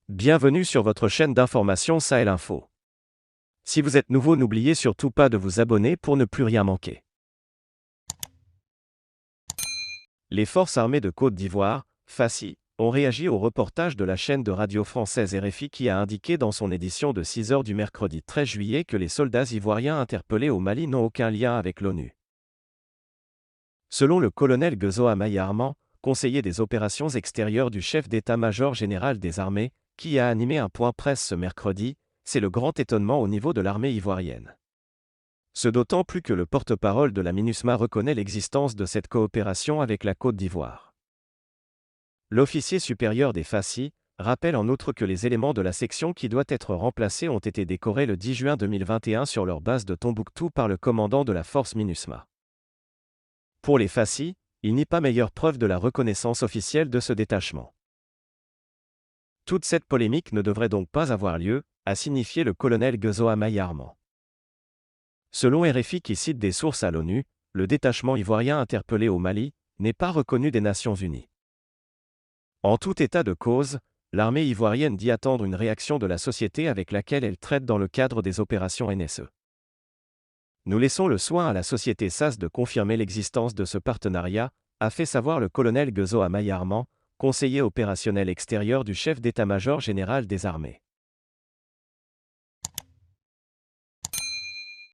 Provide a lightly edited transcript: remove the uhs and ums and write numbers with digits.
Bienvenue sur votre chaîne d'information Sahel Info. Si vous êtes nouveau, n'oubliez surtout pas de vous abonner pour ne plus rien manquer. Les forces armées de Côte d'Ivoire, FACI, ont réagi au reportage de la chaîne de radio française RFI qui a indiqué dans son édition de 6 heures du mercredi 13 juillet que les soldats ivoiriens interpellés au Mali n'ont aucun lien avec l'ONU. Selon le colonel Guezo Amaï-Armand, conseiller des opérations extérieures du chef d'état-major général des armées, qui a animé un point presse ce mercredi, c'est le grand étonnement au niveau de l'armée ivoirienne. Ce d'autant plus que le porte-parole de la MINUSMA reconnaît l'existence de cette coopération avec la Côte d'Ivoire. L'officier supérieur des FACI rappelle en outre que les éléments de la section qui doit être remplacée ont été décorés le 10 juin 2021 sur leur base de Tombouctou par le commandant de la force MINUSMA. Pour les FACI, il n'y a pas meilleure preuve de la reconnaissance officielle de ce détachement. Toute cette polémique ne devrait donc pas avoir lieu, a signifié le colonel Guezo Amaï-Armand. Selon RFI qui cite des sources à l'ONU, le détachement ivoirien interpellé au Mali n'est pas reconnu des Nations Unies. En tout état de cause, l'armée ivoirienne dit attendre une réaction de la société avec laquelle elle traite dans le cadre des opérations NSE. Nous laissons le soin à la société SAS de confirmer l'existence de ce partenariat, a fait savoir le colonel Guezo Amaï-Armand, conseiller opérationnel extérieur du chef d'état-major général des armées.